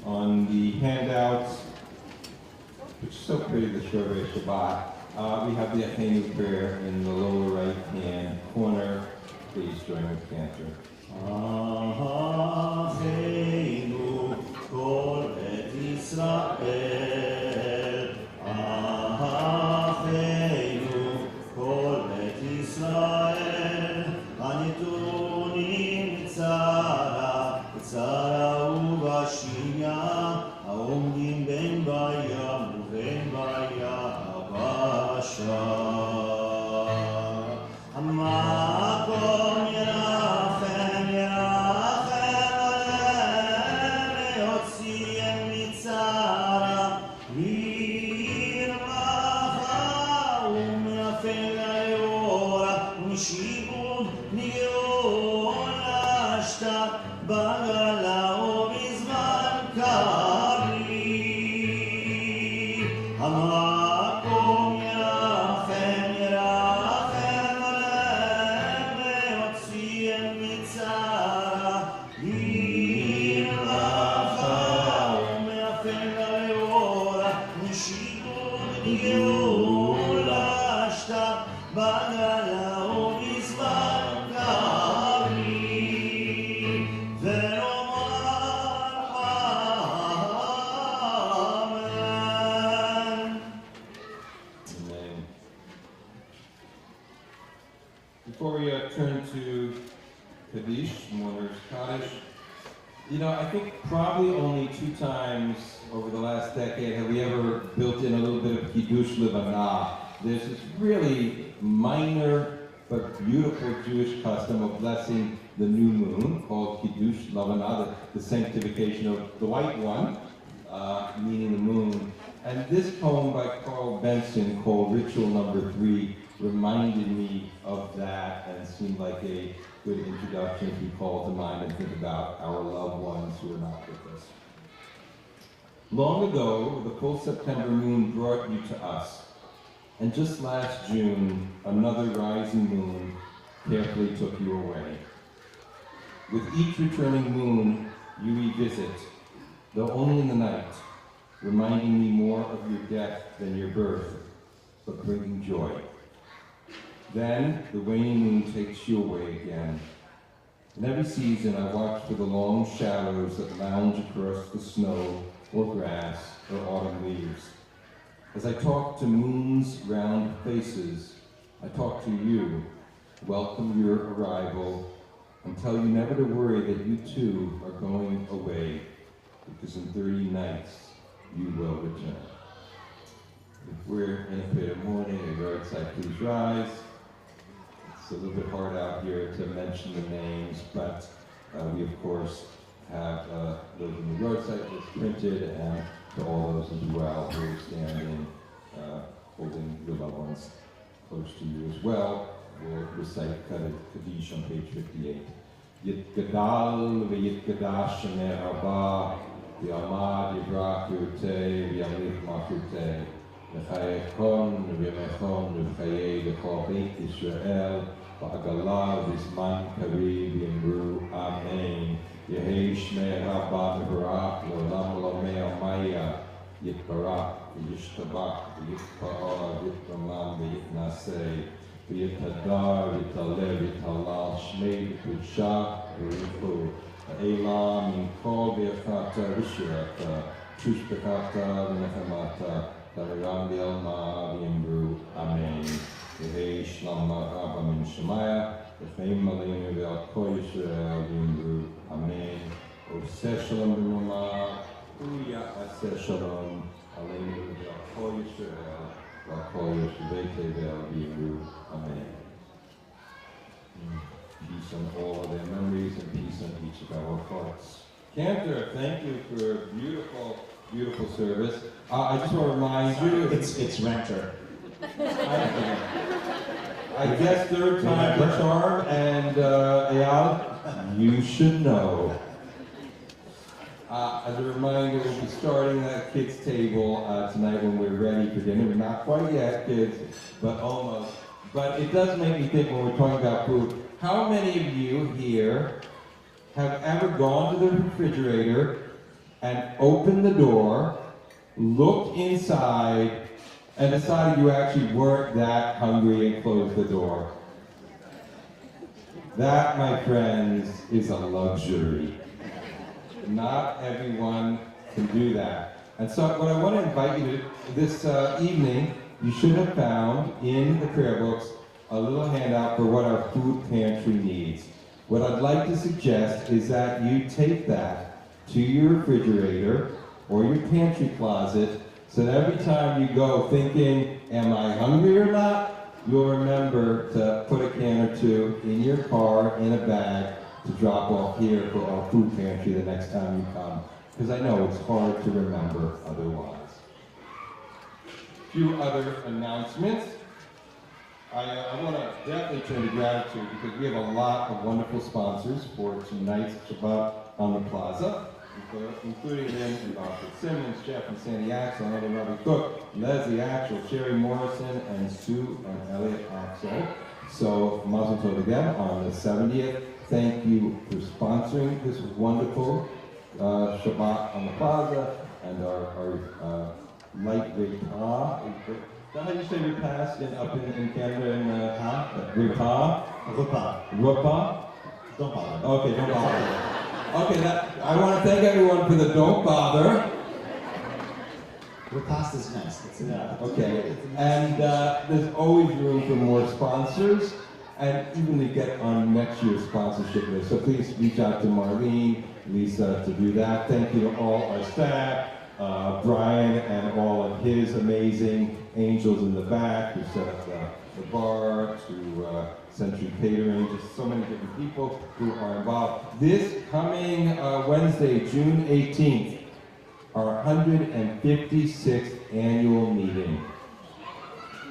On the handouts, which is so pretty, the Shorei Shabbat, we have the Aleinu prayer in the lower right-hand corner. Please join with cantor. אחינו כל בית ישראל, אחינו כל בית ישראל, הנתונים בצרה ובשנייה, העומדים בין בים ובין ביבשה. המקום ירחם עליהם, ויוציאם מצרה, מרווחה ומעפל היורה, ומשעבוד נגרשת בגלה ובזמן קריב. המקום ירחם עליהם, ויוציאם מצרה, מרווחה You know, I think probably only 2 times over the last decade have we ever built in a little bit of Kiddush Levanah. There's this really minor but beautiful Jewish custom of blessing the new moon called Kiddush Levanah, the sanctification of the white one, meaning the moon. And this poem by Carl Benson called Ritual Number 3 reminded me of that and seemed like a good introduction as we call to mind and think about our loved ones who are not with us. Long ago, the full September moon brought you to us. And just last June, another rising moon carefully took you away. With each returning moon, you revisit, though only in the night, reminding me more of your death than your birth, but bringing joy. Then the waning moon takes you away again. In every season, I watch for the long shadows that lounge across the snow or grass or autumn leaves. As I talk to moon's round faces, I talk to you, welcome your arrival, and tell you never to worry that you too are going away, because in 30 nights you will return. If we're in a bit of mourning, a yard side, please rise. It's a little bit hard out here to mention the names, but we of course have those in the yard site list printed, and to all those as well who are standing, holding your loved ones close to you as well. We'll recite Kaddish on page 58. Yit Gadal v'yit Gadash Shemeh Rabba v'yamad yivrach yurtei v'yamlich machurtei v'chayechon v'yamechon v'chayei v'chol Beit Yisrael v'agalah v'zman karev v'yamru Amen. Yehei Shmei Rabba v'barach l'olam l'omei amaya yitbarach v'yishtabach v'yitpa'ah v'yitramam v'yitnasei v'yitadar v'yitaleh v'yitalal Shmei v'kudsha v'rifu v'elah min kol v'yachata v'shirata tushbechata v'nechamata v'aram v'yalma v'yimru Amen. Yehei Shlama Rabba min Shemaya v'cheim aleinu v'al kol Yisrael v'yimru Amen. Oseh shalom b'roma, uya aseh shalom, aleinu v'al kol Yisrael, v'al kol Yosevei tevel v'yimru. Amen. Peace on all of their memories and peace on each of our hearts. Cantor, thank you for a beautiful, beautiful service. I just want to remind you... It's Renter. I guess third time the charm, and Eyal, you should know. As a reminder, we'll be starting that kids' table tonight when we're ready for dinner. We're not quite yet, kids, but almost. But it does make me think when we're talking about food, how many of you here have ever gone to the refrigerator and opened the door, looked inside, and decided you actually weren't that hungry and closed the door? That, my friends, is a luxury. Not everyone can do that. And so what I want to invite you to this evening, you should have found in the prayer books a little handout for what our food pantry needs. What I'd like to suggest is that you take that to your refrigerator or your pantry closet, so that every time you go thinking, am I hungry or not, you'll remember to put a can or two in your car in a bag to drop off here for our food pantry the next time you come, because I know it's hard to remember otherwise. A few other announcements. I want to definitely turn to gratitude because we have a lot of wonderful sponsors for tonight's Shabbat on the Plaza, including them and Dr. Simmons, Jeff and Sandy Axel, Andy Robbie Cook, Leslie Axel, Sherry Morrison, and Sue and Elliot Axel. So, mazel tov again on the 70th. Thank you for sponsoring this wonderful Shabbat on the Plaza and our lightweight is that how you say repast up in Canada in Repas? Don't bother. Okay, don't bother. Okay, I want to thank everyone for the don't bother. Repast is nice. Okay, and there's always room for more sponsors. and evenly get on next year's sponsorship list. So please reach out to Marlene, Lisa to do that. Thank you to all our staff, Brian and all of his amazing angels in the back who set up the bar, to Century Catering, just so many different people who are involved. This coming Wednesday, June 18th, our 156th annual meeting.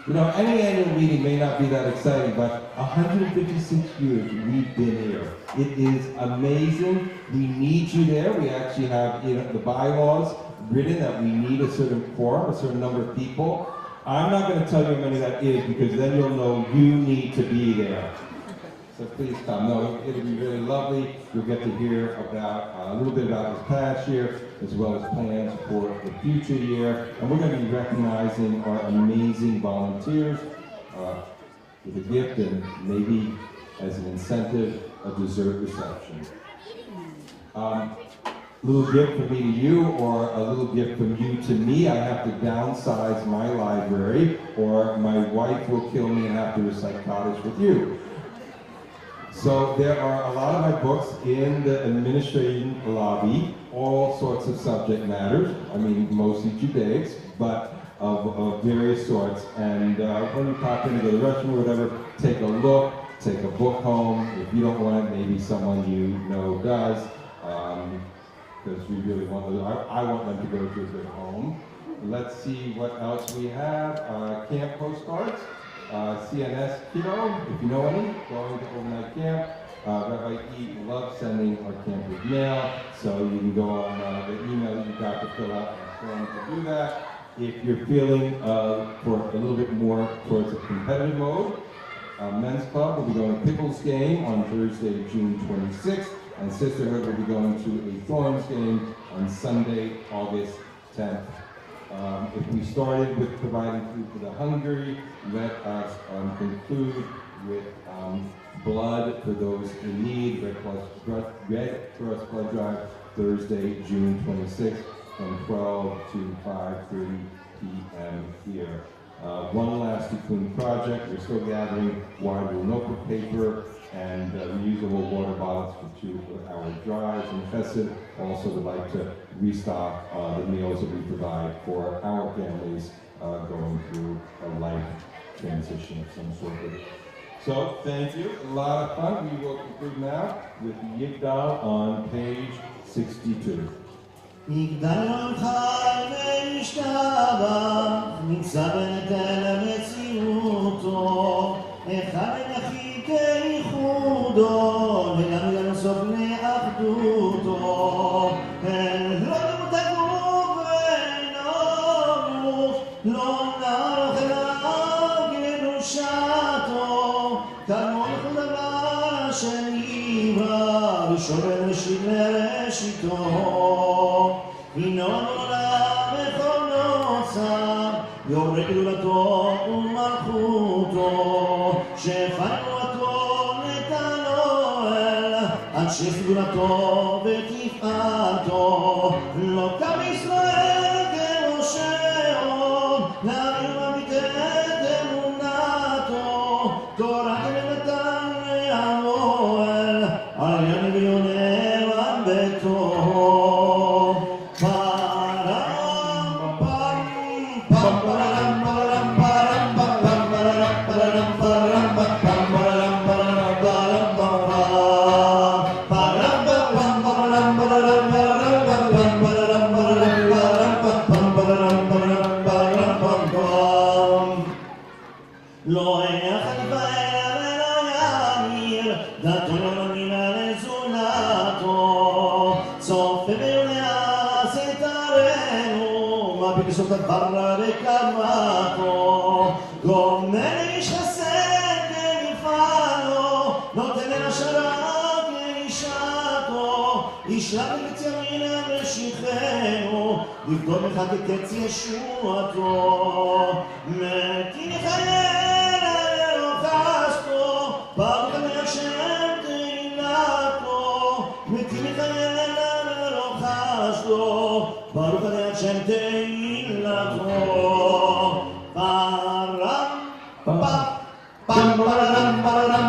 You know, any annual meeting may not be that exciting, but 156 years we've been here. It is amazing. We need you there. We actually have, you know, the bylaws written that we need a certain quorum, a certain number of people. I'm not going to tell you how many that is because then you'll know you need to be there. So please come. No, it'll be really lovely. You'll get to hear about a little bit about this past year, as well as plans for the future year. And we're going to be recognizing our amazing volunteers with a gift and maybe as an incentive, a dessert reception. Little gift from me to you, or a little gift from you to me. I have to downsize my library, or my wife will kill me and have to recite Kaddish with you. So there are a lot of my books in the administration lobby, all sorts of subject matters. I mean, mostly Judaics, but of various sorts. And when you pop in to go to the restroom or whatever, take a look, take a book home. If you don't want it, maybe someone you know does. Because we really want them, I want them to go to a good home. Let's see what else we have. Camp postcards, CNS Kiddo, if you know any, going to overnight camp. Rabbi E loves sending our campers mail, so you can go on the email that you got to fill out a form to do that. If you're feeling for a little bit more towards a competitive mode, Men's Club will be going to Pickles game on Thursday, June 26th. And Sisterhood will be going to a Thorns game on Sunday, August 10th. If we started with providing food for the hungry, let us conclude with blood for those in need. Red Cross Blood Drive, Thursday, June 26th, from 12 to 5:30 p.m. here. One last clean project. We're still gathering wide notebook paper and reusable water bottles for 2-hour drives. And Chesed also would like to restock the meals that we provide for our families going through a life transition of some sort. So, thank you. A lot of fun. We will conclude now with Yigdal on page 62. יגדל עמך וישתבח, נמצא ונתן למציאותו, אחד יחיד כייחודו, וגם גם סוף לאחדותו. לא דמות הגוף ואינו גוף, לא נערוך אליו קדושתו, כמו לכל דבר שנברא, ראשון בראשית לראשיתו. הנו נולד בכל נוצר, יורד גדולתו ומלכותו, שפנותו נתנו אל, עד שסגולתו ותפארתו. לא קם ישראל כמשה עוד, להעביר בביטת אמונתו, תורת ונתן לעמו אל, על יד נביאוני ועל ביתו. לא היה חליפה אלא ולא יאמיר, דתו לא נמינה לזולתו, צופה ויונס את ערינו, מביט בסוף דבר לקדמתו, גומר איש חסד כמפעלו, נותן אל השרת לאישתו, ישלח לקץ ימינה משיחנו, לבדול לך כקץ ישועתו, מתים חייל אלוקסתו, ברוך מהשם תהילתו, מתים חייל אלוקסתו, ברוך מהשם תהילתו. פרם פם פם פרם פרם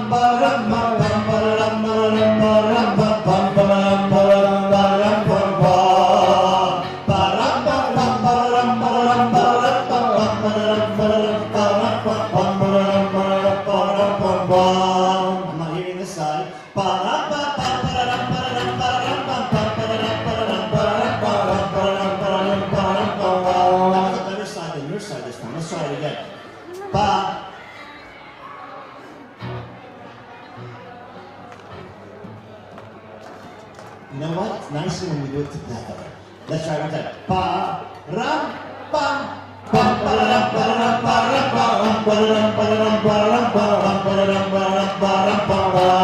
when we do it together. Let's try one time. Pa-ram, pam, pam, pa-ram, pa-ram, pa-ram, pam, pa-ram, pa-ram, pa-ram, pam, pa-ram, pa-ram, pa-ram, pam, pa-ram,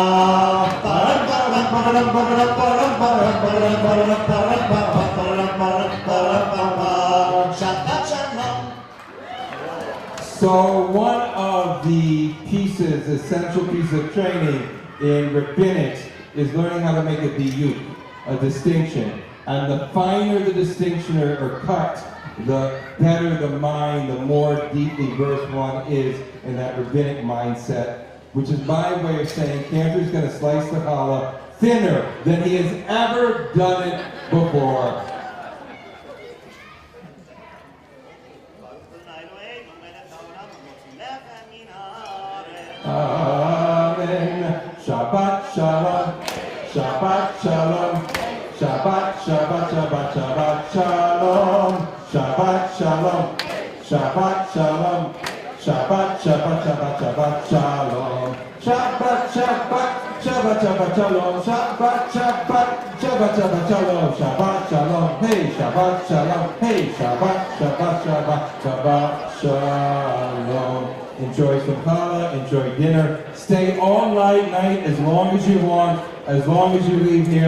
pa-ram, pa-ram, pa-ram, pa-ram, pa-ram, pa-ram, pa-ram, pa-ram, pam, pa-ram, pa-ram, pa-ram, pam. Shabbat shalom. So one of the pieces, essential piece of training in rabbinics is learning how to make a diyuk, a distinction. And the finer the distinction or cut, the better the mind, the more deeply versed one is in that rabbinic mindset, which is my way of saying Cantor's going to slice the challah thinner than he has ever done it before. Amen. Shabbat shalom. Shabbat shalom. Shabbat, Shabbat, Shabbat, Shabbat shalom. Shabbat shalom. Shabbat shalom. Shabbat, Shabbat, Shabbat, Shabbat shalom. Shabbat, Shabbat, Shabbat, Shabbat shalom. Shabbat, Shabbat, Shabbat, Shabbat shalom. Shabbat shalom. Hey, Shabbat shalom. Hey, Shabbat, Shabbat, Shabbat, Shabbat shalom. Enjoy some challah, enjoy dinner. Stay all night as long as you want, as long as you leave here.